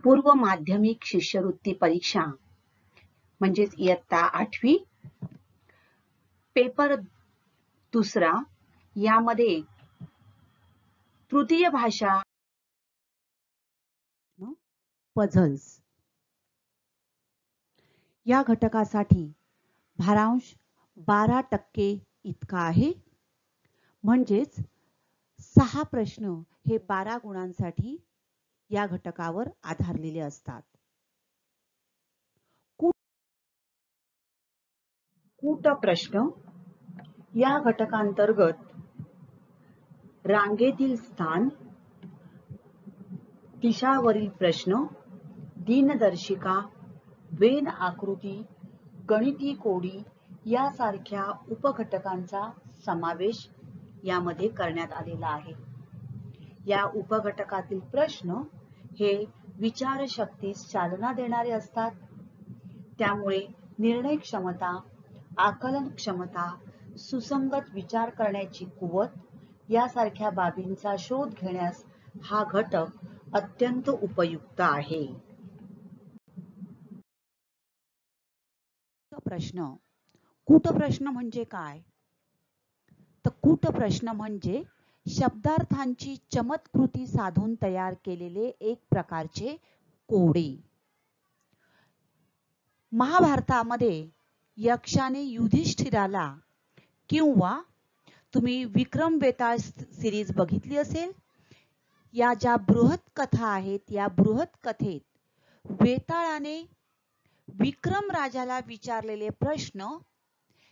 पूर्व माध्यमिक शिष्यवृत्ती परीक्षा म्हणजेच इयत्ता 8वी पेपर दुसरा यामध्ये तृतीय भाषा पझल्स या घटकासाठी भारांश 12% इतका आहे. म्हणजेच 6 प्रश्न हे 12 गुणांसाठी या घटकावर आधारलेले असतात. कूट प्रश्न या घटकांतर्गत रांगेतील स्थान, दिशावरील प्रश्न, दिनदर्शिका, वेन आकृती, गणिती कोडी यासारख्या उपघटकांचा समावेश यामध्ये करण्यात आलेला आहे. या उपघटकातील प्रश्न हे विचारशक्तीस चालना देणारे असतात. त्यामुळे निर्णय क्षमता, आकलन क्षमता, सुसंगत विचार करण्याची कुवत यासारख्या बाबींचा शोध घेण्यास हा घटक अत्यंत उपयुक्त आहे. प्रश्न कूटप्रश्न म्हणजे काय? तर कूटप्रश्न म्हणजे शब्दार्थांची चमत्कृती साधून तयार केलेले एक प्रकारचे कोडे. महाभारतामध्ये यक्षाने युधिष्ठिराला किंवा तुम्ही विक्रम बेताळ सिरीज बघितली असेल, या ज्या बृहत कथा आहेत या बृहत कथेत वेताळाने विक्रम राजाला विचारलेले प्रश्न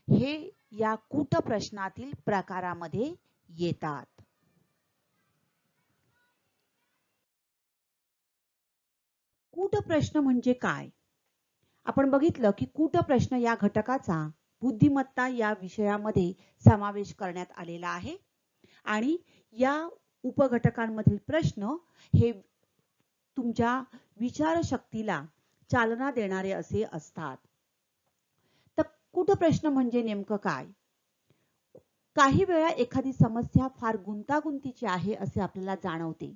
हे या कूट प्रश्नातील प्रकारामध्ये येतात. कूट प्रश्न म्हणजे काय? आपण बघितलं की कूट प्रश्न या घटकाचा बुद्धिमत्ता या विषयामध्ये समावेश करण्यात आलेला आहे आणि या उपघटकांमधील प्रश्न हे तुमच्या विचारशक्तीला चालना देणारे असे असतात. तर कूट प्रश्न म्हणजे नेमकं काय? काही वेळा एखादी समस्या फार गुंतागुंतीची आहे असे आपल्याला जाणवते.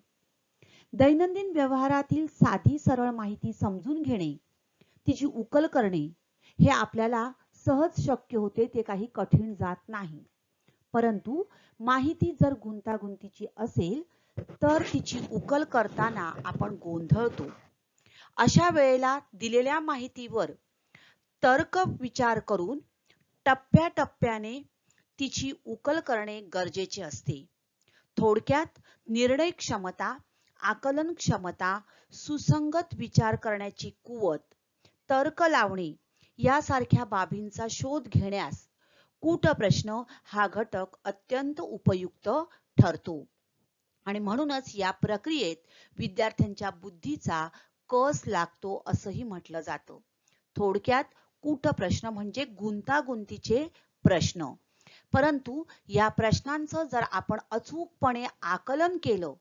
दैनंदिन व्यवहारातील साधी सरळ माहिती समजून घेणे, तिची उकल करणे हे आपल्याला सहज शक्य होते, ते काही कठीण जात नाही. परंतु माहिती जर गुंतागुंतीची असेल तर तिची उकल करताना आपण गोंधळतो. अशा वेळेला दिलेल्या माहितीवर तर्क विचार करून टप्प्याटप्प्याने तिची उकल करणे गरजेचे असते. थोडक्यात निर्णय क्षमता, आकलन क्षमता, सुसंगत विचार करण्याची कुवत, तर्क लावणे यासारख्या बाबींचा शोध घेण्यास कूट प्रश्न हा घटक अत्यंत उपयुक्त ठरतो आणि म्हणूनच या प्रक्रियेत विद्यार्थ्यांच्या बुद्धीचा कस लागतो असंही म्हटलं जातं. थोडक्यात कूट प्रश्न म्हणजे गुंतागुंतीचे प्रश्न, परंतु या प्रश्नांचं जर आपण अचूकपणे आकलन केलं,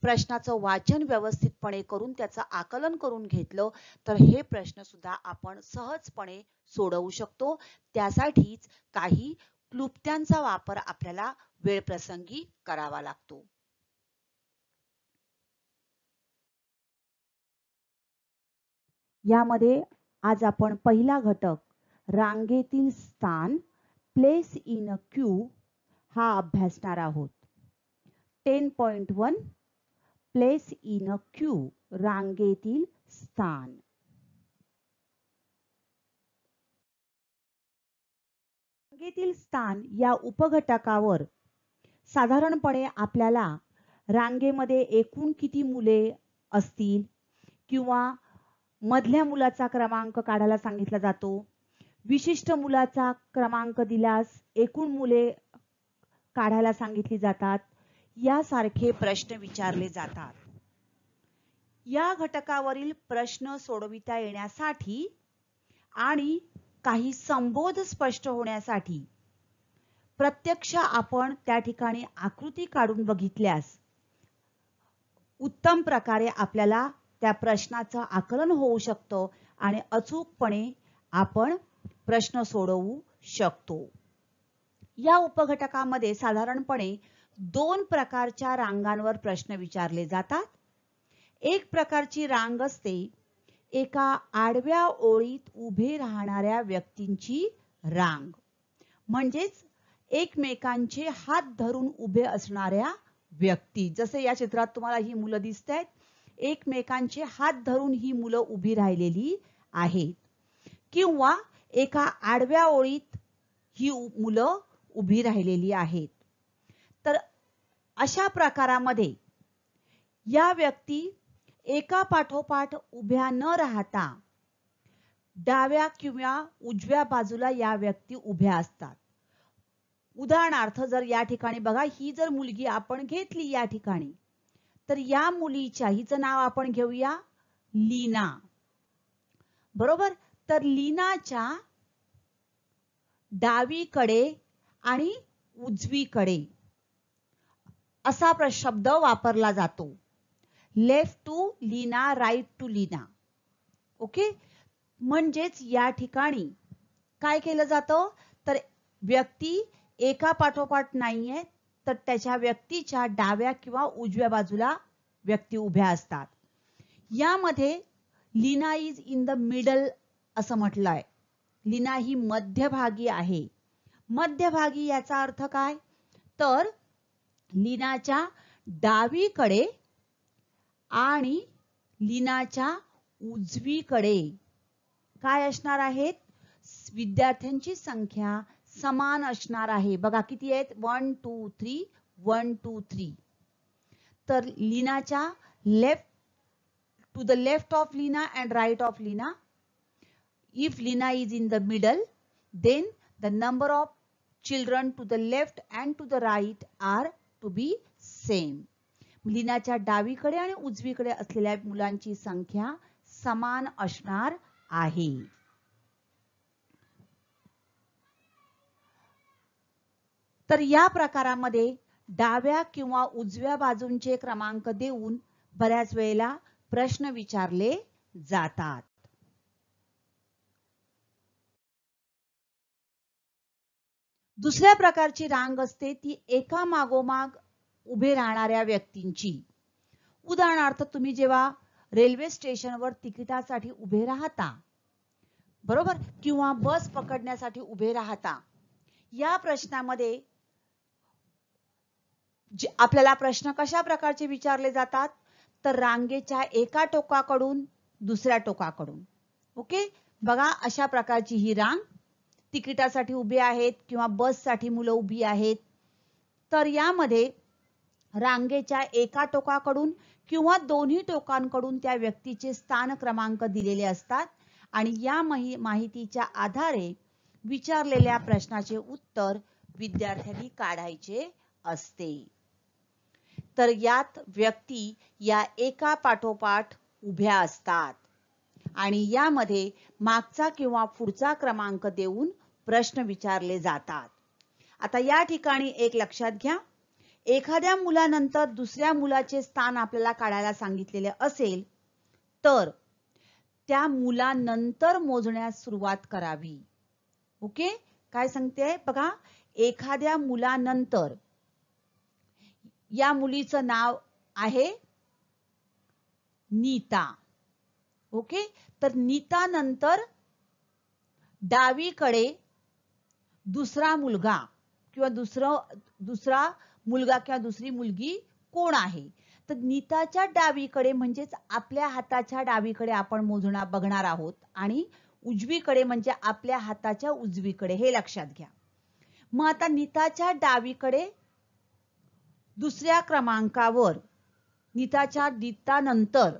प्रश्नाचं वाचन व्यवस्थितपणे करून त्याचं आकलन करून घेतलं तर हे प्रश्न सुद्धा आपण सहजपणे सोडवू शकतो. त्यासाठीच काही क्लुप्त्यांचा वापर आपल्याला वेळप्रसंगी करावा लागतो. यामध्ये आज आपण पहिला घटक रांगेतील स्थान, प्लेस इन अ क्यू हा अभ्यासणार आहोत. 10.1 प्लेस इन अ क्यू, रांगेतील स्थान. रांगेतील स्थान या उपघटकावर साधारणपणे आपल्याला रांगेमध्ये एकूण किती मुले असतील किंवा मधल्या मुलाचा क्रमांक काढायला सांगितला जातो. विशिष्ट मुलाचा क्रमांक दिल्यास एकूण मुले काढायला सांगितली जातात. यासारखे प्रश्न विचारले जातात. या घटकावरील प्रश्न सोडविता येण्यासाठी आणि काही संबोध स्पष्ट होण्यासाठी प्रत्यक्ष आपण त्या ठिकाणी आकृती काढून बघितल्यास उत्तम प्रकारे आपल्याला त्या प्रश्नाचं आकलन होऊ शकतं आणि अचूकपणे आपण प्रश्न सोडवू शकतो. या उपघटकामध्ये साधारणपणे 2 प्रकारच्या रांगांवर प्रश्न विचारले जातात. एक प्रकारची रांग असते एका आडव्या ओळीत उभे राहणाऱ्या व्यक्तींची रांग, म्हणजेच एकमेकांचे हात धरून उभे असणाऱ्या व्यक्ती. जसे या चित्रात तुम्हाला ही मुलं दिसत आहेत, एकमेकांचे हात धरून ही मुलं उभी राहिलेली आहेत, किंवा एका आडव्या ओळीत ही मुलं उभी राहिलेली आहेत. तर अशा प्रकारामध्ये या व्यक्ती एका पाठोपाठ उभ्या न राहता डाव्या किंवा उजव्या बाजूला या व्यक्ती उभ्या असतात. उदाहरणार्थ जर या ठिकाणी बघा, ही जर मुलगी आपण घेतली या ठिकाणी, तर या मुलीच्या, हिचं नाव आपण घेऊया लीना, बरोबर. तर लीनाच्या डावीकडे आणि उजवीकडे असा शब्द वापरला जातो. Left to Leena, right to Leena. Okay. म्हणजेच या ठिकाणी काय केलं जातं, तर व्यक्ती एका पाठोपाठ नाहीये, तर त्याच्या व्यक्तीच्या डाव्या किंवा उजव्या बाजूला व्यक्ती उभ्या असतात. यामध्ये Leena is in the middle असं म्हटलंय. लीना ही मध्यभागी आहे. मध्यभागी याचा अर्थ काय, तर लीनाच्या डावीकडे आणि लीनाच्या उजवीकडे काय असणार आहेत, विद्यार्थ्यांची संख्या समान असणार आहे. बघा किती आहेत, 1 2 3 1 2 3. तर लीनाच्या left, to the left of Leena and right of Leena. If Leena is in the middle, then the number of children to the left and to the right are to be same. लीनाच्या डावीकडे आणि उजवीकडे असलेल्या मुलांची संख्या समान असणार आहे. तर या प्रकारामध्ये डाव्या किंवा उजव्या बाजूंचे क्रमांक देऊन बऱ्याच वेळेला प्रश्न विचारले जातात. दुसऱ्या प्रकारची रांग असते ती एका मागोमाग उभे राहणाऱ्या व्यक्तींची. उदाहरणार्थ तुम्ही जेव्हा रेल्वे स्टेशनवर तिकिटासाठी उभे राहता, बरोबर, किंवा बस पकडण्यासाठी उभे राहता, या प्रश्नामध्ये आपल्याला प्रश्न कशा प्रकारचे विचारले जातात, तर रांगेच्या एका टोकाकडून दुसऱ्या टोकाकडून. ओके. बघा अशा प्रकारची ही रांग, तिकिटासाठी उभी आहेत किंवा बससाठी मुलं उभी आहेत. तर यामध्ये रांगेच्या एका टोकाकडून किंवा दोन्ही टोकांकडून त्या व्यक्तीचे स्थान क्रमांक दिलेले असतात आणि या माहितीच्या आधारे विचारलेल्या प्रश्नाचे उत्तर विद्यार्थ्यांनी काढायचे असते. तर यात व्यक्ती या एका पाठोपाठ उभ्या असतात आणि यामध्ये मागचा किंवा पुढचा क्रमांक देऊन प्रश्न विचारले जातात. आता या ठिकाणी एक लक्षात घ्या, एखाद्या मुलानंतर दुसऱ्या मुलाचे स्थान आपल्याला काढायला सांगितलेले असेल तर त्या मुलानंतर मोजण्यास सुरुवात करावी. ओके. काय सांगते बघा, एखाद्या मुलानंतर, या मुलीचं नाव आहे नीता. ओके. तर नीता नंतर डावीकडे दुसरा मुलगा किंवा दुसरा मुलगा किंवा दुसरी मुलगी कोण आहे, तर नीताच्या डावीकडे म्हणजेच आपल्या हाताच्या डावीकडे आपण मोजणार बघणार आहोत आणि उजवीकडे म्हणजे आपल्या हाताच्या उजवीकडे, हे लक्षात घ्या. मग आता नीताच्या डावीकडे दुसऱ्या क्रमांकावर नीता नंतर,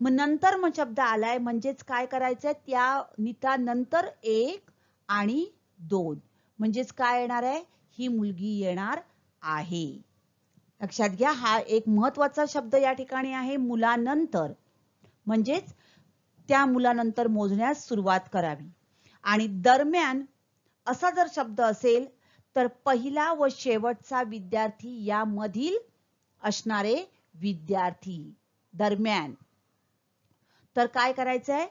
मग नंतर मग शब्द आलाय म्हणजेच काय करायचंय, त्या नीता नंतर 1 आणि 2 म्हणजेच काय येणार आहे, ही मुलगी येणार आहे. लक्षात घ्या, हा एक महत्वाचा शब्द या ठिकाणी आहे, मुलानंतर. म्हणजेच त्या मुलानंतर मोजण्यास सुरुवात करावी. आणि दरम्यान असा जर शब्द असेल तर पहिला व शेवटचा विद्यार्थी यामधील असणारे विद्यार्थी. दरम्यान तर काय करायचंय,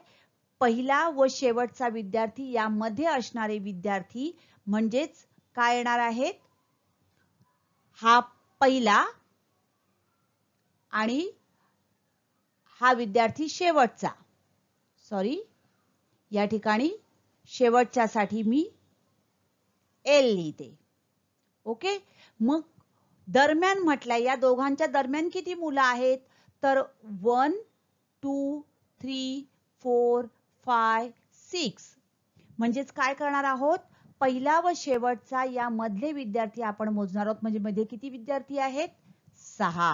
पहिला व शेवटचा विद्यार्थी यामध्ये असणारे विद्यार्थी म्हणजेच काय येणार आहेत, हा पहिला आणि हा विद्यार्थी शेवटचा, सॉरी या ठिकाणी शेवटच्यासाठी मी एल लिहिते. ओके, मग दरम्यान म्हटलं या दोघांच्या दरम्यान किती मुलं आहेत तर 1 2 3 4 5 6. म्हणजेच काय करणार आहोत, पहिला व शेवटचा या मधले विद्यार्थी आपण मोजणार आहोत. म्हणजे मध्ये किती विद्यार्थी आहेत 6.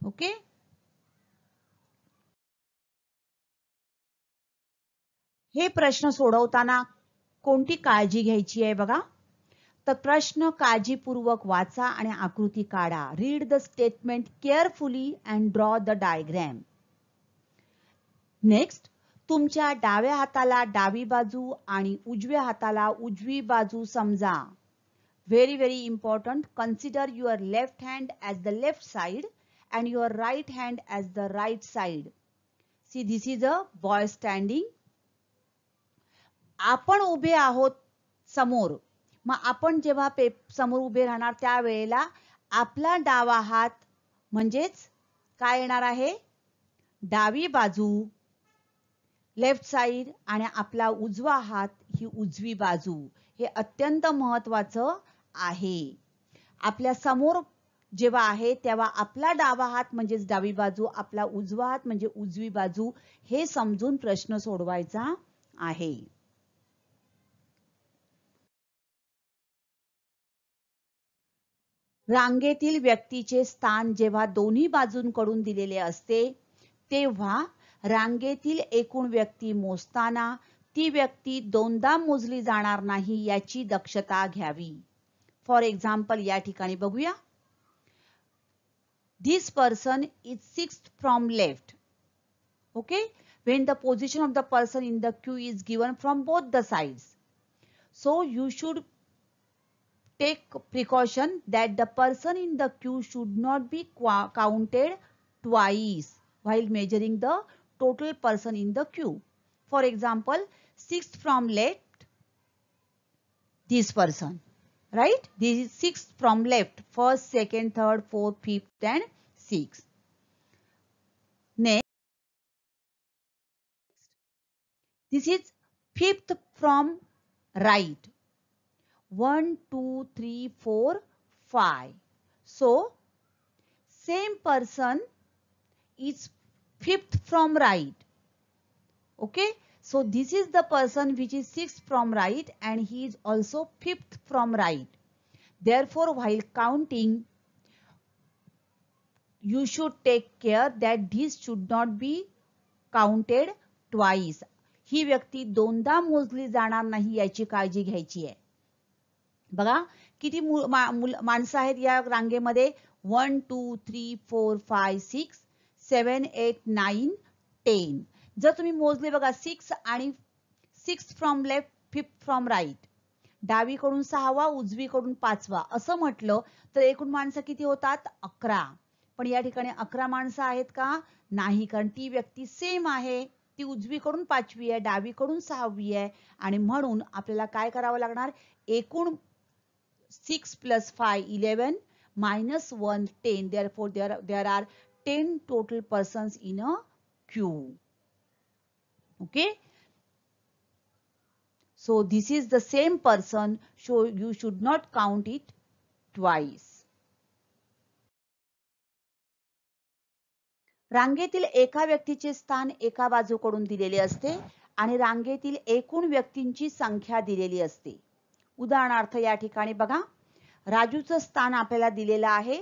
ओके, हे प्रश्न सोडवताना कोणती काळजी घ्यायची आहे बघा. तर प्रश्न काळजीपूर्वक वाचा आणि आकृती काढा. Read the statement carefully and draw the diagram. Next, तुमच्या डाव्या हाताला डावी बाजू आणि उजव्या हाताला उजवी बाजू समजा. Very very important. Consider your left hand as the left side and your right hand as the right side. See this is a boy standing. आपण उभे आहोत समोर. मग आपण जेव्हा समोर उभे राहणार त्यावेळेला आपला डावा हात म्हणजेच काय येणार आहे, डावी बाजू लेफ्ट साइड आणि आपला उजवा हात ही उजवी बाजू. हे अत्यंत महत्वाचं आहे. आपल्या समोर जेव्हा आहे तेव्हा आपला डावा हात म्हणजेच डावी बाजू, आपला उजवा हात म्हणजे उजवी बाजू हे समजून प्रश्न सोडवायचा आहे. रांगेतील व्यक्तीचे स्थान जेव्हा दोन्ही बाजूंकडून दिलेले असते तेव्हा रांगेतील एकूण व्यक्ती मोजताना ती व्यक्ती दोनदा मोजली जाणार नाही याची दक्षता घ्यावी. फॉर एक्झाम्पल या ठिकाणी बघूया. This person is sixth from left. Okay, when the position of the person in the queue is given from both the sides, so you should take precaution that the person in the queue should not be counted twice while measuring the total person in the queue. For example, sixth from left, this person, right? This is sixth from left, first, second, third, fourth, fifth and sixth. Next, this is fifth from right, 1 2 3 4 5. So same person is fifth from right. Okay, so this is the person which is sixth from right and he is also fifth from right. Therefore, while counting, you should take care that this should not be counted twice. ही व्यक्ती दोनदा मोजली जाणार नाही याची काळजी घ्यायची आहे. बघा किती माणसं आहेत या रांगेमध्ये, 1 2 3 4 5 6 7 8 9 10. जर तुम्ही मोजले बघा 6 आणि 6 from left, 5th from right, डावीकडून 6वा उजवीकडून 5वा असं म्हटलं तर एकूण माणसं किती होतात 11. पण या ठिकाणी 11 माणसं आहेत का नाही, कारण ती व्यक्ती सेम आहे. ती उजवीकडून 5वी आहे, डावीकडून 6वी आहे आणि म्हणून आपल्याला काय करावं लागणार, एकूण 6 plus 5 11 minus 1 10. Therefore there are 10 total persons in a queue. Okay, so this is the same person, so you should not count it twice. रांगेतील एका व्यक्तीचे स्थान एका बाजूकडून दिलेले असते आणि रांगेतील एकूण व्यक्तींची संख्या दिलेली असते. उदाहरणार्थ या ठिकाणी बघा, राजूचं स्थान आपल्याला दिलेलं आहे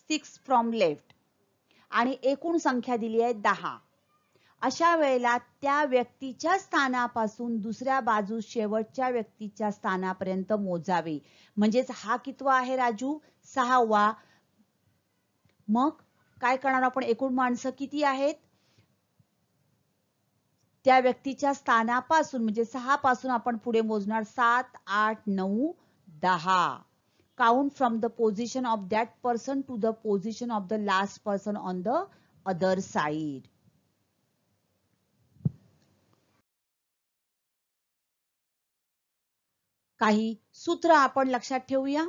6 फ्रॉम लेफ्ट आणि एकूण संख्या दिली आहे 10. अशा वेळेला त्या व्यक्तीच्या स्थानापासून दुसऱ्या बाजूस शेवटच्या व्यक्तीच्या स्थानापर्यंत मोजावे. म्हणजेच हा कितवा आहे राजू, 6वा. मग काय करणार आपण, एकूण माणसं किती आहेत त्या व्यक्तीच्या स्थानापासून म्हणजे 6 पासून आपण पुढे मोजणार 7 8 9 10. Count from the position of that person to the position of the last person on the other side. काही सूत्र आपण लक्षात ठेवूया.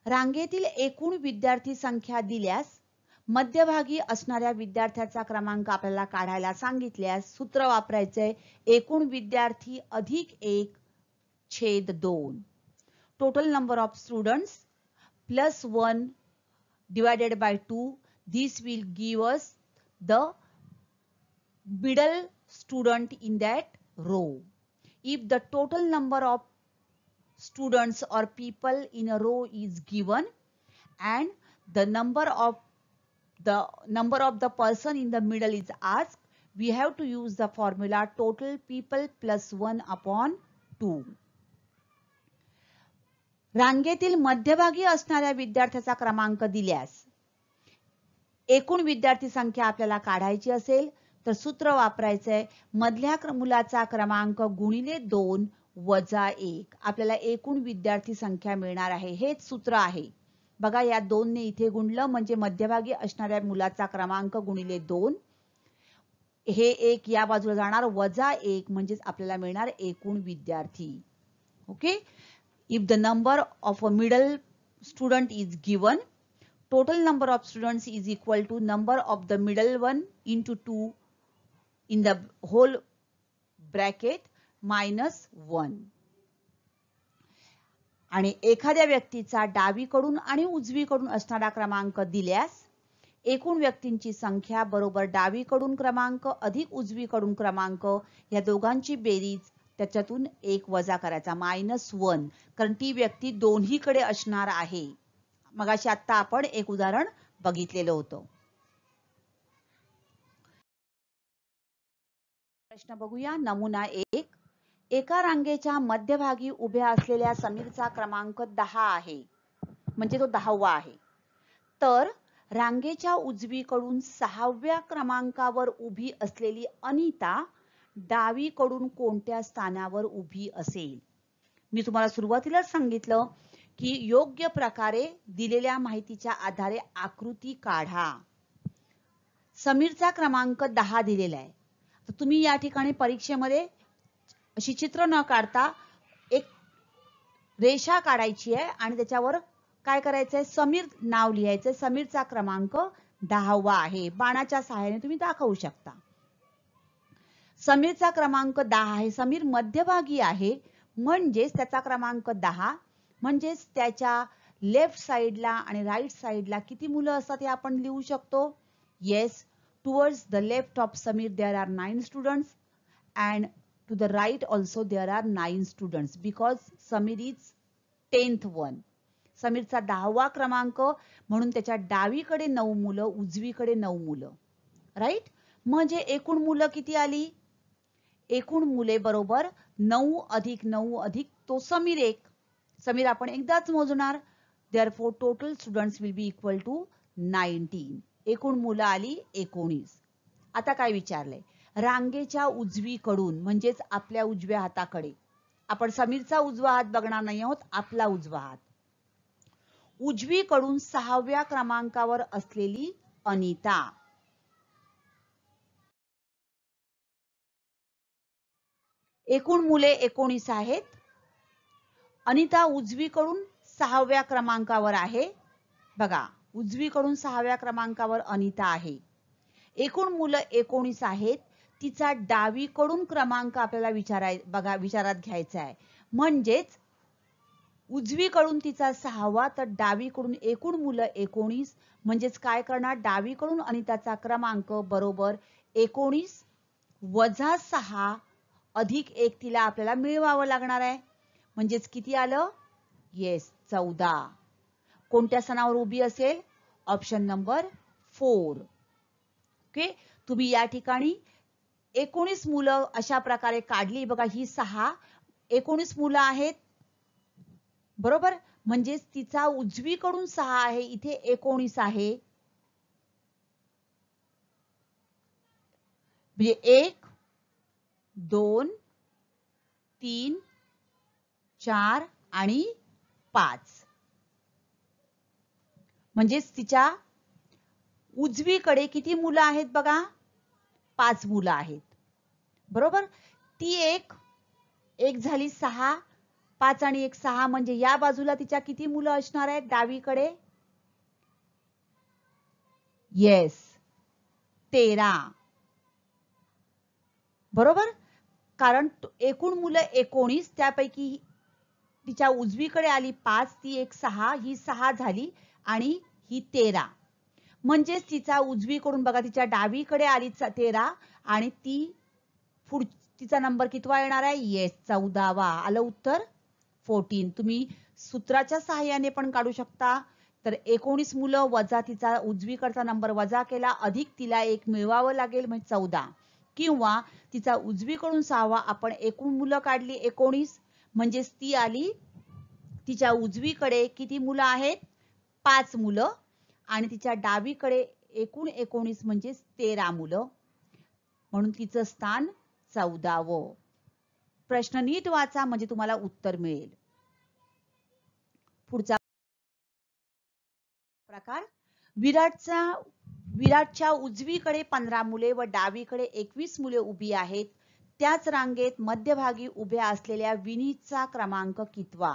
रांगेतील एकूण विद्यार्थी संख्या दिल्यास मध्यभागी असणाऱ्या विद्यार्थ्याचा क्रमांक आपल्याला काढायला सांगितल्यास सूत्र वापरायचंय एकूण विद्यार्थी अधिक 1/2. Total number of students plus 1 divided by 2. This will give us the middle student in that row. If the total number of students or people in a row is given and the number of the person in the middle is asked, we have to use the formula total people plus 1/2. रांगेतील मध्यभागी असणाऱ्या विद्यार्थ्याचा क्रमांक दिल्यास एकूण विद्यार्थी संख्या आपल्याला काढायची असेल तर सूत्र वापरायचंय मधल्या मुलाचा क्रमांक गुणिले 2 वजा 1. आपल्याला एकूण विद्यार्थी संख्या मिळणार आहे. हेच सूत्र आहे. बघा या 2 ने इथे गुणलं म्हणजे मध्यभागी असणाऱ्या मुलाचा क्रमांक गुणिले 2. हे 1 या बाजूला जाणार वजा 1 म्हणजे आपल्याला मिळणार एकूण विद्यार्थी. Okay. If the number of a middle student is given, total number of students is equal to number of the middle one into 2 in the whole bracket minus 1. आणि एखाद्या व्यक्तीचा डावीकडून आणि उजवीकडून असणारा क्रमांक दिल्यास एकूण व्यक्तींची संख्या बरोबर डावीकडून क्रमांक अधिक उजवीकडून क्रमांक या दोघांची बेरीज त्याच्यातून 1 वजा करायचा -1. कारण ती व्यक्ती दोन्हीकडे असणार आहे. मगाशी आता आपण एक उदाहरण बघितलेलं होतं. प्रश्न बघूया. नमुना 1. एका रांगेच्या मध्यभागी उभ्या असलेल्या समीरचा क्रमांक 10 आहे. म्हणजे तो 10वा आहे. तर रांगेच्या उजवीकडून 6व्या क्रमांकावर उभी असलेली अनिता डावीकडून कोणत्या स्थानावर उभी असेल? मी तुम्हाला सुरुवातीलाच सांगितलं की योग्य प्रकारे दिलेल्या माहितीच्या आधारे आकृती काढा. समीरचा क्रमांक 10 दिलेला आहे. तर तुम्ही या ठिकाणी परीक्षेमध्ये अशी चित्र न काढता एक रेषा काढायची आहे आणि त्याच्यावर काय करायचंय समीर नाव लिहायचंय. समीरचा क्रमांक 10वा आहे. बाणाच्या सहाय्याने तुम्ही दाखवू शकता. समीरचा क्रमांक 10 आहे. समीर मध्यभागी आहे म्हणजेच त्याचा क्रमांक 10 म्हणजेच त्याच्या लेफ्ट साइडला आणि राइट साइडला किती मुलं असतात हे आपण लिहू शकतो. Yes, towards the left of Sameer there are 9 students and to the right also there are 9 students because Sameer is 10th one. समीरचा 10वा क्रमांक म्हणून त्याच्या डावीकडे 9 मुलं उजवीकडे 9 मुलं. राइट. म्हणजे एकूण मुलं किती आली? एकूण मुले बरोबर 9 अधिक 9 अधिक तो समीर 1. समीर आपण एकदाच मोजणार. Therefore total students will be equal to 19. एकूण मुलं आली 19. आता काय विचारलंय? रांगेच्या उजवीकडून म्हणजेच आपल्या उजव्या हाताकडे. आपण समीरचा उजवा हात बघणार नाही आहोत, आपला उजवा हात. उजवीकडून 6व्या क्रमांकावर असलेली अनिता. एकूण मुले 19 आहेत. अनिता उजवीकडून 6व्या क्रमांकावर आहे. बघा उजवीकडून 6व्या क्रमांकावर अनिता आहे. एकूण मुलं 19 आहेत. तिचा डावीकडून क्रमांक आपल्याला विचारात घ्यायचा आहे. म्हणजेच उजवीकडून तिचा 6वा तर डावीकडून एकूण मुलं 19. म्हणजेच काय करणार? डावीकडून अनिताचा क्रमांक बरोबर 19 वजा 6 अधिक 1 तिला आपल्याला मिळवावं लागणार आहे. म्हणजेच किती आलं? येस, 14. कोणत्या स्थानावर उभी असेल? Option number 4. ओके. तुम्ही या ठिकाणी 19 मुलं अशा प्रकारे काढली. बघा ही 6 19 मुलं आहेत बरोबर. म्हणजेच तिचा उजवीकडून 6 आहे, इथे 19 आहे. म्हणजे 1 2 3 4 आणि 5. म्हणजेच तिच्या उजवीकडे किती मुलं आहेत बघा? 5 मुलं आहेत बरोबर. ती एक झाली 6. 5 आणि 1 6. म्हणजे या बाजूला तिच्या किती मुलं असणार आहेत? डावीकडे येस, 13. बरोबर, कारण एकूण मुलं 19, त्यापैकी तिच्या उजवीकडे आली 5, ती एक 6, ही 6 झाली आणि ही 13. म्हणजेच तिचा उजवीकडून बघा, तिच्या डावीकडे आली 13 आणि तिचा नंबर कितवा येणार आहे? येस, 14वा. आलं उत्तर 14. तुम्ही सूत्राच्या सहाय्याने पण काढू शकता. तर 19 मुलं वजा तिचा उजवीकडचा नंबर वजा केला, अधिक तिला एक मिळवावं लागेल म्हणजे 14. किंवा तिचा उजवीकडून 6वा, आपण एकूण मुलं काढली 19, म्हणजेच ती आली, तिच्या उजवीकडे किती मुलं आहेत? 5 मुलं आणि तिच्या डावीकडे एकूण 19 म्हणजे 13 मुलं, म्हणून तिचं स्थान 14वं. प्रश्न नीट वाचा म्हणजे तुम्हाला उत्तर मिळेल. पुढचा प्रकार, विराटच्या उजवीकडे 15 मुले व डावीकडे 21 मुले उभी आहेत. त्याच रांगेत मध्यभागी उभ्या असलेल्या विनीतचा क्रमांक कितवा?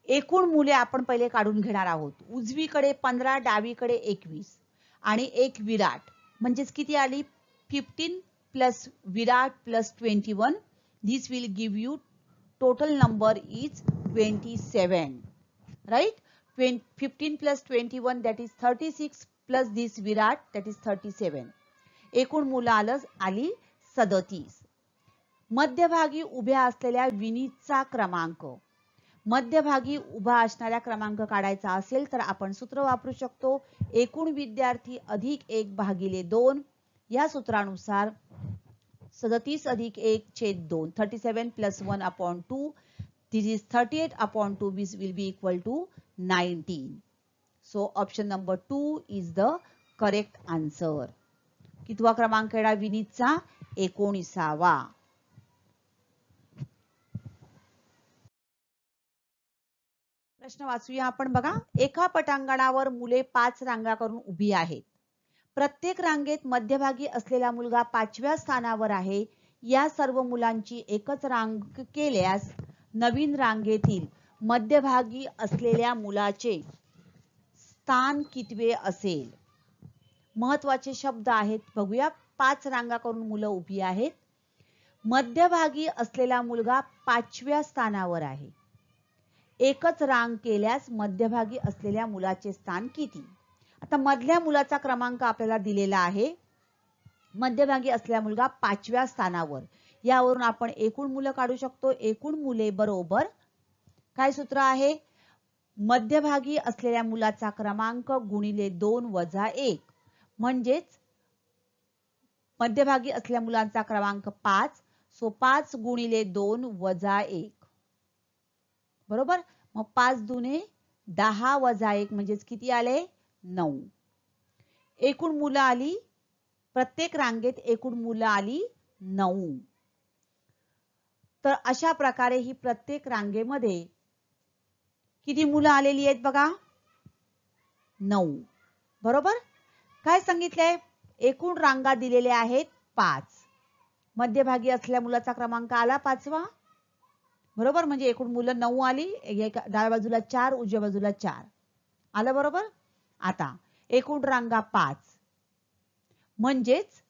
एकूण मुले आपण पहिले काढून घेणार आहोत. उजवीकडे 15, डावीकडे 21 आणि एक विराट, म्हणजेच किती आली? 15 plus Virat plus 21. This will give you total number is 27. Right? 15 plus 21 that is 36 plus this virat that is 37. एकूण मुलं आली 37. मध्यभागी उभ्या असलेल्या विनीतचा क्रमांक, मध्यभागी उभा असणारा क्रमांक काढायचा असेल तर आपण सूत्र वापरू शकतो, एकूण विद्यार्थी अधिक 1 भागिले 2. या सूत्रानुसार 37 अधिक 1 छेद 2, 37 plus 1 upon 2. This is 38 upon 2, which will be equal to 19. So option number 2 is the correct answer. कितवा क्रमांक येणार विनीतचा? 19वा. प्रश्न वाचूया आपण बघा. एका पटांगणावर मुले 5 रांगा करून उभी आहेत. प्रत्येक रांगेत मध्यभागी असलेला मुलगा 5व्या स्थानावर आहे. या सर्व मुलांची एकच रांग केल्यास नवीन रांगेतील मध्यभागी असलेल्या मुलाचे स्थान कितवे असेल? महत्वाचे शब्द आहेत, बघूया. 5 रांगा करून मुलं उभी आहेत. मध्यभागी असलेला मुलगा 5व्या स्थानावर आहे. एकच रांग केल्यास मध्यभागी असलेल्या मुलाचे स्थान किती? आता मधल्या मुलाचा क्रमांक आपल्याला दिलेला आहे. मध्यभागी असलेला मुलगा 5व्या स्थानावर. यावरून आपण एकूण मुलं काढू शकतो. एकूण मुले बरोबर काय सूत्र आहे? मध्यभागी असलेल्या मुलाचा क्रमांक गुणिले 2 वजा 1. म्हणजेच मध्यभागी असलेल्या मुलांचा क्रमांक 5. सो 5 गुणिले 2 वजा 1. बरोबर. मग 5 दुने 10 वजा 1 म्हणजेच किती आले? 9. एकूण मुलं आली, प्रत्येक रांगेत एकूण मुलं आली 9. तर अशा प्रकारे ही प्रत्येक रांगेमध्ये किती मुलं आलेली आहेत बघा? 9. बरोबर. काय सांगितलंय? एकूण रांगा दिलेल्या आहेत 5. मध्यभागी असलेल्या मुलाचा क्रमांक आला 5वा. बरोबर, म्हणजे एकूण मुलं 9 आली. डाव्या बाजूला 4, उजव्या बाजूला 4 आलं. बरोबर. आता एकूण रांगा 5, म्हणजेच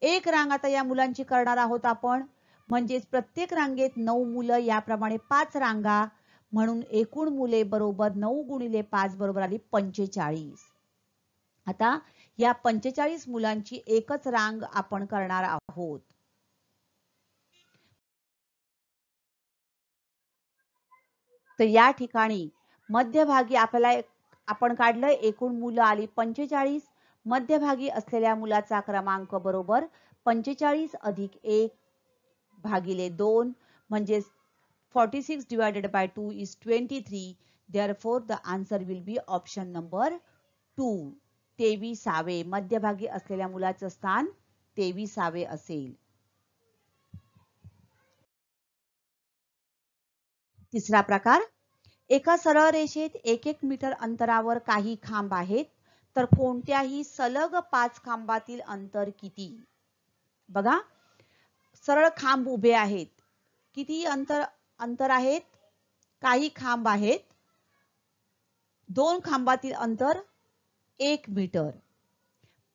एक रांग आता या मुलांची करणार आहोत आपण. म्हणजेच प्रत्येक रांगेत 9 मुलं, याप्रमाणे 5 रांगा, म्हणून एकूण मुले बरोबर 9 गुणिले 5 बरोबर आली 45. आता या 45 मुलांची एकच रांग आपण करणार आहोत. तर या ठिकाणी मध्यभागी आपल्याला आपण काढलं, एकूण मुलं आली 45. मध्यभागी असलेल्या मुलाचा क्रमांक बरोबर 45 अधिक 1 भागिले 2, म्हणजे 46 divided by 2 is 23. Therefore the answer will be option number 2. 23. मध्यभागी असलेल्या मुलाचं स्थान 23 असेल. तिसरा प्रकार, एका सरळ रेषेत 1-1 मीटर अंतरावर काही खांब आहेत, तर कोणत्याही सलग 5 खांबातील अंतर किती? बघा, सरळ खांब उभे आहेत. किती अंतर आहेत? काही खांब आहेत. 2 खांबातील अंतर 1 मीटर.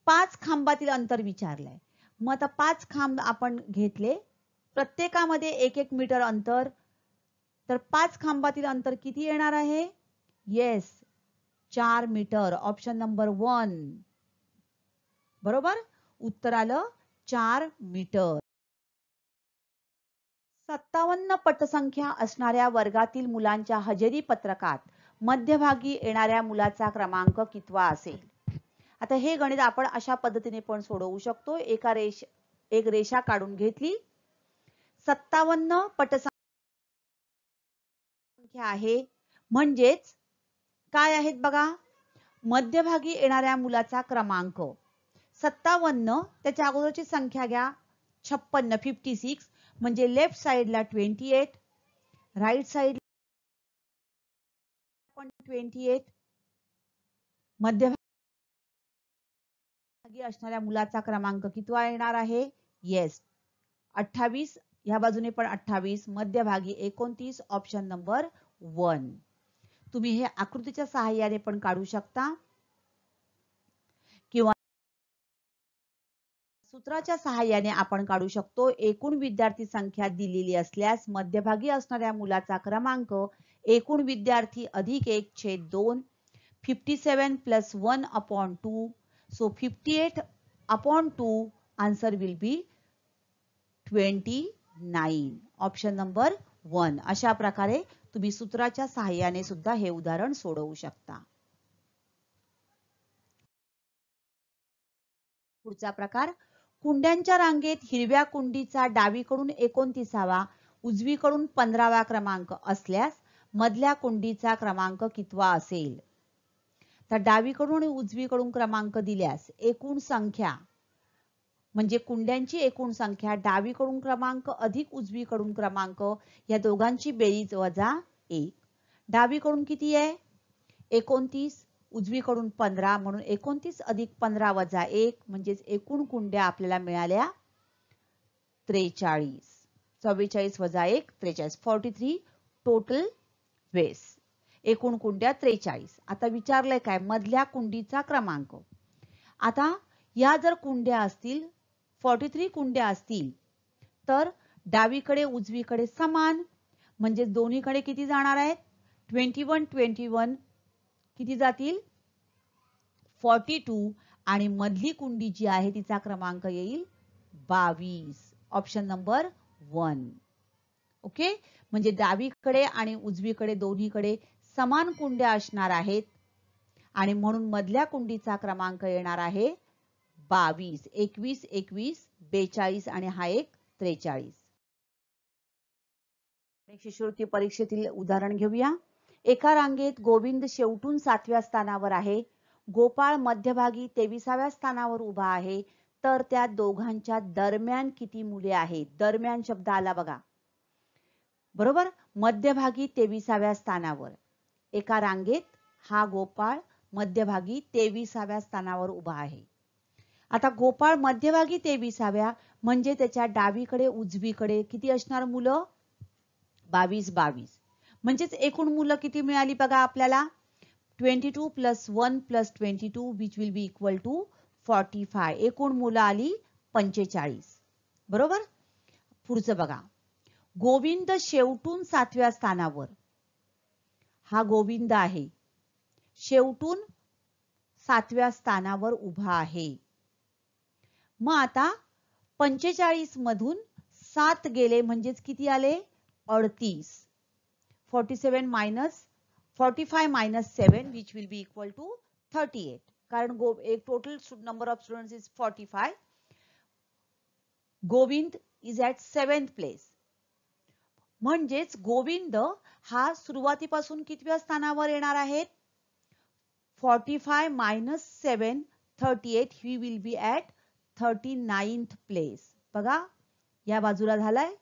5 खांबातील अंतर विचारलंय. मग आता 5 खांब आपण घेतले, प्रत्येकामध्ये 1-1 मीटर अंतर. तर 5 खांबातील अंतर किती येणार आहे? Yes, 4 metre. ऑप्शन नंबर 1 बरोबर. उत्तर आलं 4 मीटर. 57 पटसंख्या असणाऱ्या वर्गातील मुलांच्या हजेरी पत्रकात मध्यभागी येणाऱ्या मुलाचा क्रमांक कितवा असेल? आता हे गणित आपण अशा पद्धतीने पण सोडवू शकतो. एक रेषा काढून घेतली, 57 पटसंख्या आहे, म्हणजेच काय आहेत बघा, मध्यभागी येणाऱ्या मुलाचा क्रमांक 57. त्याच्या अगोदरची संख्या घ्या 56, 56, म्हणजे लेफ्ट साइडला 28, राईट साइड पण 28. मध्यभागी असणाऱ्या मुलाचा क्रमांक कितवा येणार आहे? येस, 28. ह्या बाजूने पण 28, मध्यभागी 29. Option number 1. तुम्ही हे आकृतीच्या सहाय्याने पण काढू शकता किंवा सूत्राच्या सहाय्याने आपण काढू शकतो. एकूण विद्यार्थी संख्या दिलेली असल्यास मध्यभागी असणाऱ्या मुलाचा क्रमांक एकूण विद्यार्थी अधिक 1/2, 57 + 1/2. So 58/2. Answer will be 29. Option number 1. अशा प्रकारे तुम्ही सूत्राच्या सहाय्याने सुद्धा हे उदाहरण सोडवू शकता. पुढचा प्रकार, कुंड्यांच्या रांगेत हिरव्या कुंडीचा डावीकडून 29वा, उजवीकडून 15वा क्रमांक असल्यास मधल्या कुंडीचा क्रमांक कितवा असेल? तर डावीकडून आणि उजवीकडून क्रमांक दिल्यास एकूण संख्या म्हणजे कुंड्यांची एकूण संख्या, डावीकडून क्रमांक अधिक उजवीकडून क्रमांक, या दोघांची बेरीज वजा 1. डावीकडून किती आहे? 29, उजवीकडून 15, म्हणून 29 अधिक 15 वजा 1 म्हणजेच एकूण कुंड्या आपल्याला मिळाल्या 43. 44 वजा 1 43, 43 टोटल वेस. एकूण कुंड्या 43. आता विचारलंय काय? मधल्या कुंडीचा क्रमांक. आता या जर कुंड्या असतील, 43 कुंड्या असतील, तर डावीकडे उजवीकडे समान, म्हणजे दोन्हीकडे किती जाणार आहेत? 21 21 किती जातील? 42. आणि मधली कुंडी जी आहे तिचा क्रमांक येईल 22. Option number 1. ओके, म्हणजे डावीकडे आणि उजवीकडे दोन्हीकडे समान कुंड्या असणार आहेत आणि म्हणून मधल्या कुंडीचा क्रमांक येणार आहे 22. 21 21 42 आणि हा एक 43. शिष्यवृत्ती परीक्षेतील उदाहरण घेऊया. एका रांगेत गोविंद शेवटून 7व्या स्थानावर आहे, गोपाळ मध्यभागी 23व्या स्थानावर उभा आहे, तर त्या दोघांच्या दरम्यान किती मुले आहेत? दरम्यान शब्द आला बघा, बरोबर. मध्यभागी 23व्या स्थानावर, एका रांगेत हा गोपाळ मध्यभागी 23व्या स्थानावर उभा आहे. आता गोपाळ मध्यभागी 23व्या म्हणजे त्याच्या डावीकडे उजवीकडे किती असणार मुलं? 22 22. म्हणजेच एकूण मुलं किती मिळाली बघा आपल्याला? 22 + 1 + 22 which will be equal to 45. एकूण मुलं आली 45. बरोबर. पुढचं बघा, गोविंद शेवटून 7व्या स्थानावर, हा गोविंद आहे, शेवटून 7व्या स्थानावर उभा आहे. मग आता 45 मधून 7 गेले म्हणजेच किती आले? 38. 45 - 7 which will be equal to 38. कारण एक total number of students is 45. Govind is at 7th place. म्हणजेच गोविंद हा सुरुवातीपासून कितव्या स्थानावर येणार आहेत? 45 - 7 38. He will be at 39th place. बघा या बाजूला झालाय.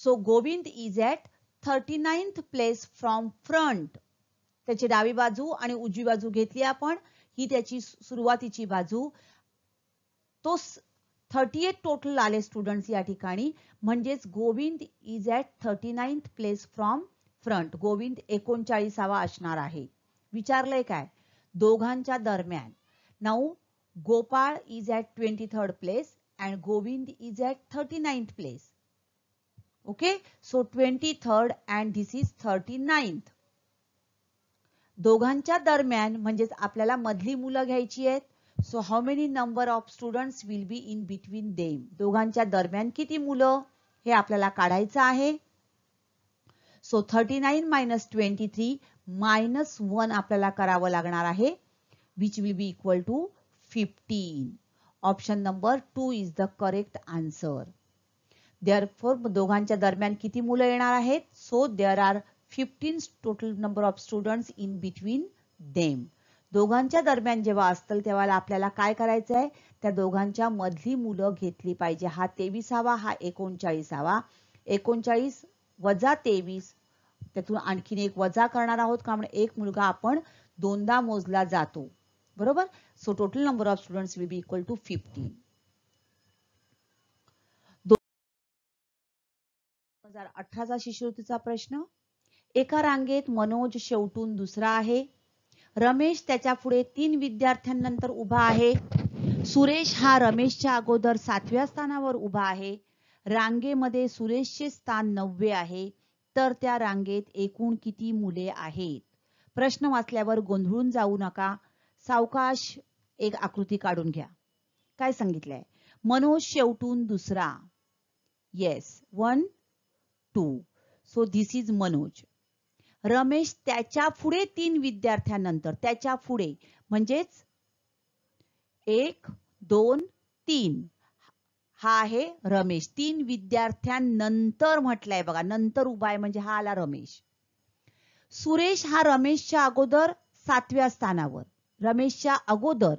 So Govind is at 39th place from front. त्याची डावी बाजू आणि उजवी बाजू घेतली आपण, ही त्याची सुरुवातीची बाजू. तो 38 टोटल आले स्टुडंट्स या ठिकाणी, म्हणजेच Govind is at 39th place from front. Govind 39वा असणार आहे. विचारलंय काय दोघांच्या दरम्यान. Now Gopal is at 23rd place and Govind is at 39th place. Okay, so 23rd and this is 39th. दोघांच्या दरम्यान म्हणजेच आपल्याला मधली मुलं घ्यायची आहेत. So how many number of students will be in between them. दोघांच्या दरम्यान किती मुलं हे आपल्याला काढायचं आहे. सो 39 मायनस 23 मायनस 1 आपल्याला करावं लागणार आहे, which will be equal to 15. Option number 2 is the correct answer. Therefore दोघांच्या दरम्यान किती मुलं येणार आहेत. So there are 15 total number of students in between them. दोघांच्या दरम्यान जेव्हा असतील तेव्हा आपल्याला काय करायचं आहे, त्या दोघांच्या मधली मुलं घेतली पाहिजे. हा 23वा, हा 39वा. 39 वजा 23, त्यातून आणखीन एक वजा करणार आहोत कारण एक मुलगा आपण दोनदा मोजला जातो, बरोबर. So total number of students will be equal to 15. 2018चा शिष्यवृत्तीचा प्रश्न. एका रांगेत मनोज शेवटून दुसरा आहे. रमेश त्याच्या पुढे 3 विद्यार्थ्यांनंतर उभा आहे. सुरेश हा रमेशच्या अगोदर 7व्या स्थानावर उभा आहे. रांगेमध्ये सुरेशचे स्थान 9वे आहे. तर त्या रांगेत एकूण किती मुले आहेत. प्रश्न वाचल्यावर गोंधळून जाऊ नका. सावकाश एक आकृती काढून घ्या. काय सांगितलंय, मनोज शेवटून दुसरा. Yes, 1 2. So this is Manoj. Ramesh त्याच्या पुढे 3 विद्यार्थ्यांनंतर, त्याच्या पुढे म्हणजेच 1 2 3 हा आहे रमेश. 3 विद्यार्थ्यांनंतर म्हटलंय बघा, नंतर उभा आहे म्हणजे हा आला रमेश. सुरेश हा रमेशच्या अगोदर 7व्या स्थानावर, रमेशच्या अगोदर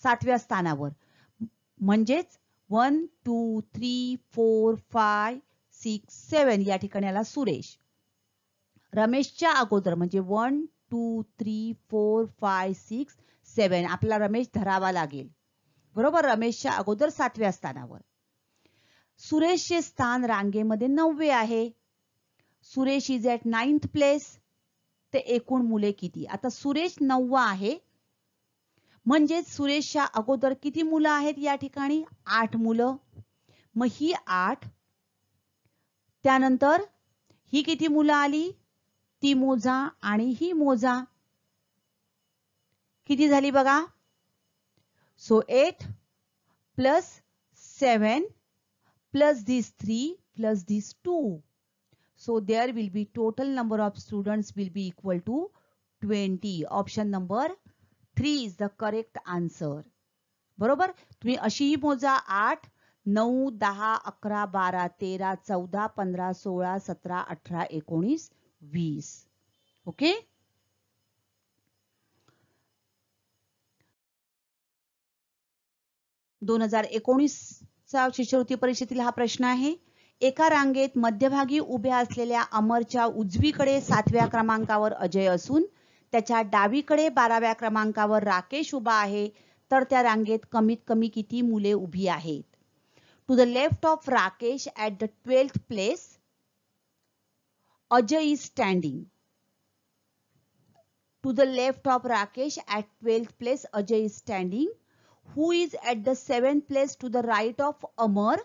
7व्या स्थानावर म्हणजेच 1 2 3 4 5 6 7 या ठिकाणी आला सुरेश. रमेशच्या अगोदर म्हणजे 1 2 3 4 5 6 7 आपला रमेश धरावा लागेल, बरोबर. रमेशच्या अगोदर 7व्या स्थानावर. सुरेशचे स्थान रांगेमध्ये 9वे आहे. Suresh is at 9th place. ते एकूण मुले किती. आता सुरेश 9वा आहे म्हणजेच सुरेशच्या अगोदर किती मुलं आहेत या ठिकाणी 8 मुलं. मग ही 8, त्यानंतर ही किती मुलं आली ती मोजा आणि ही मोजा, किती झाली बघा. So 8 plus 7 plus these 3 plus these 2. So there will be total number of students will be equal to 20. Option number 3 is the correct answer. बरोबर. तुम्ही अशीही मोजा 8 9 10 11 12 13 14 15 16 17 18 19 20. ओके. चा शिष्यवृत्ती परीक्षेतील हा प्रश्न आहे. एका रांगेत मध्यभागी उभ्या असलेल्या अमरच्या उजवीकडे 7व्या क्रमांकावर अजय असून त्याच्या डावीकडे 12व्या क्रमांकावर राकेश उभा आहे. तर त्या रांगेत कमीत कमी किती मुले उभी आहेत. To the left of Rakesh at the 12th place Ajay is standing. To the left of Rakesh at 12th place Ajay is standing. Who is at the 7th place to the right of Amar?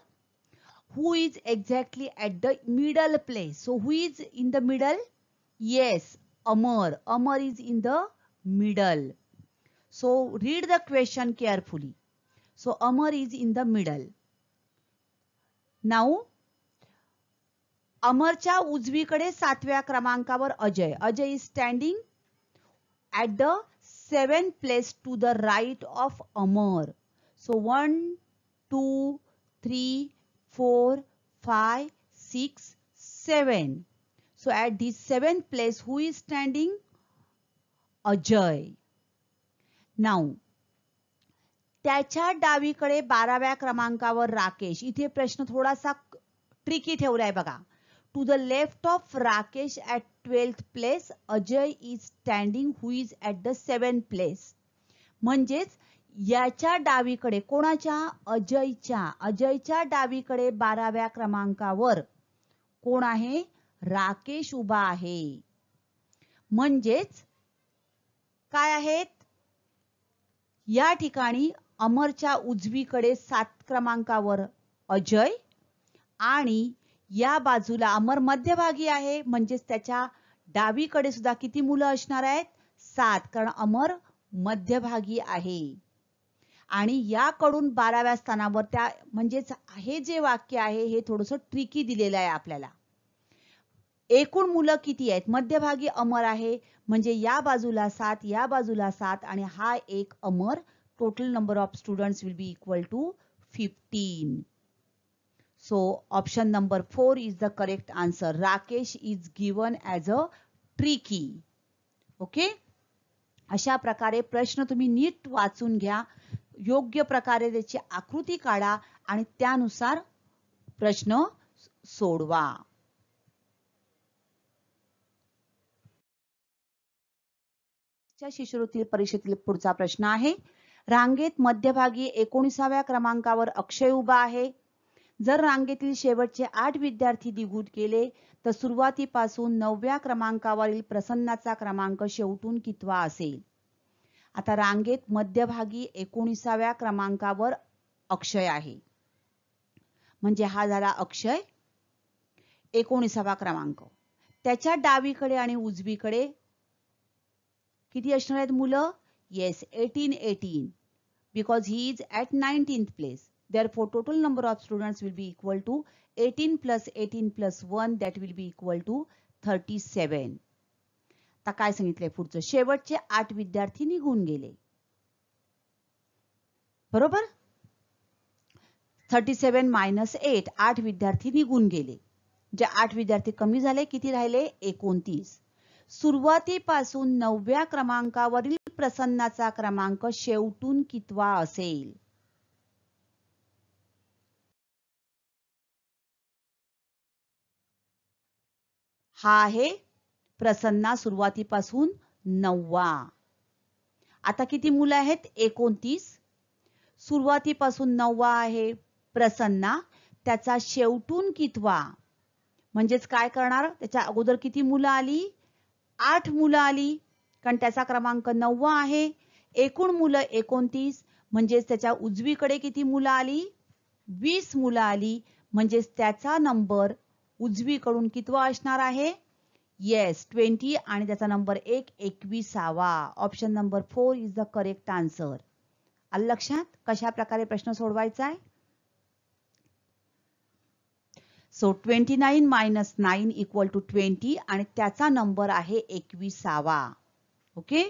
Who is exactly at the middle place? So who is in the middle? Yes, Amar. Amar is in the middle. So read the question carefully. So Amar is in the middle. Now अमरच्या उजवीकडे 7व्या क्रमांकावर Ajay. Ajay is standing at the 7th place to the right of Amar. So 1 2 3 4 5 6 7. So at this 7th place who is standing? Ajay. Now त्याच्या डावीकडे 12व्या क्रमांकावर राकेश. इथे प्रश्न थोडासा tricky ठेवलाय बघा. To the left of Rakesh at 12th place, Ajay is standing who is at the 7th place. म्हणजेच याच्या डावीकडे कोणाच्या अजयच्या डावीकडे 12व्या क्रमांकावर कोण आहे राकेश उभा आहे. म्हणजेच काय आहेत? या ठिकाणी अमरच्या उजवीकडे 7 क्रमांकावर अजय आणि या बाजूला अमर मध्यभागी आहे, म्हणजेच त्याच्या डावीकडे सुद्धा किती मुलं असणार आहेत? 7, कारण अमर मध्यभागी आहे. आणि याकडून 12व्या स्थानावर त्या म्हणजेच हे जे वाक्य आहे हे थोडंसं ट्रिकी दिलेलं आहे आपल्याला. एकूण मुलं किती आहेत? मध्यभागी अमर आहे, म्हणजे या बाजूला 7, या बाजूला 7 आणि हा एक Amar. Total number of students will be equal to 15. So option number 4 is the correct answer. Rakesh is given as a tricky. Okay? अशा प्रकारे प्रश्न तुम्ही नीट वाचून घ्या, योग्य प्रकारे त्याची आकृती काढा आणि त्यानुसार प्रश्न सोडवा. शिष्यवृत्ती परीक्षेतील पुढचा प्रश्न आहे. रांगेत मध्यभागी 19व्या क्रमांकावर अक्षय उभा आहे. जर रांगेतील शेवटचे 8 विद्यार्थी निघून गेले तर सुरुवातीपासून 9व्या क्रमांकावरील प्रसन्नाचा क्रमांक शेवटून कितवा असेल? आता रांगेत मध्यभागी 19व्या क्रमांकावर अक्षय आहे, म्हणजे हा झाला अक्षय 19वा क्रमांक. त्याच्या डावीकडे आणि उजवीकडे किती असणार आहेत मुलं? Yes, 18 because he is at 19th place. Therefore, total number of students will be equal to 18 plus 18 plus 1, that will be equal to 37. आता काय सांगितलंय पुढचं? शेवटचे 8 विद्यार्थी निघून गेले. बरोबर? 37 minus 8, 8 विद्यार्थी निघून गेले. जे 8 विद्यार्थी कमी झाले, किती राहिले? 29. सुरुवातीपासून 9व्या क्रमांकावरील प्रसन्नाचा क्रमांक शेवटून कितवा असेल? हा आहे प्रसन्ना, सुरुवातीपासून 9वा. आता किती मुलं आहेत? 29. सुरुवातीपासून 9वा आहे प्रसन्ना, त्याचा शेवटून कितवा, म्हणजेच काय करणार? त्याच्या अगोदर किती मुलं आली? 8 मुलं आली, कारण त्याचा क्रमांक 9वा आहे. एकूण मुलं 29, म्हणजेच त्याच्या उजवीकडे किती मुलं आली? 20 मुलं आली, म्हणजेच त्याचा नंबर उजवीकडून कितवा असणार आहे? येस, 20 आणि त्याचा नंबर 21वा. Option number 4 is the correct answer. आलं लक्षात कशा प्रकारे प्रश्न सोडवायचा आहे? सो 29 minus 9 equal to 20 आणि त्याचा नंबर आहे 21वा. ओके?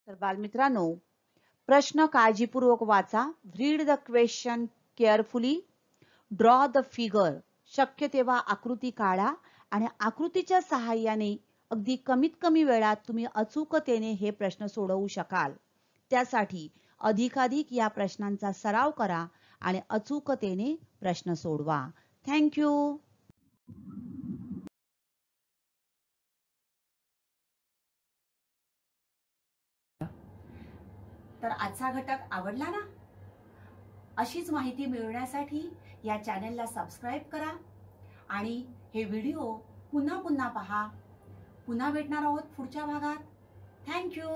तर बालमित्रांनो, प्रश्न काळजीपूर्वक वाचा. Read the question carefully. Draw the figure. शक्य तेव्हा आकृती काढा आणि आकृतीच्या सहाय्याने अगदी कमीत कमी वेळात तुम्ही अचूकतेने हे प्रश्न सोडवू शकाल. त्यासाठी अधिकाधिक या प्रश्नांचा सराव करा आणि अचूकतेने प्रश्न सोडवा. थँक्यू. तर आजचा घटक आवडला ना? अशीच माहिती मिळवण्यासाठी या चॅनलला सबस्क्राईब करा आणि हे व्हिडिओ पुन्हा पुन्हा पहा. पुन्हा भेटणार आहोत पुढच्या भागात. थँक्यू.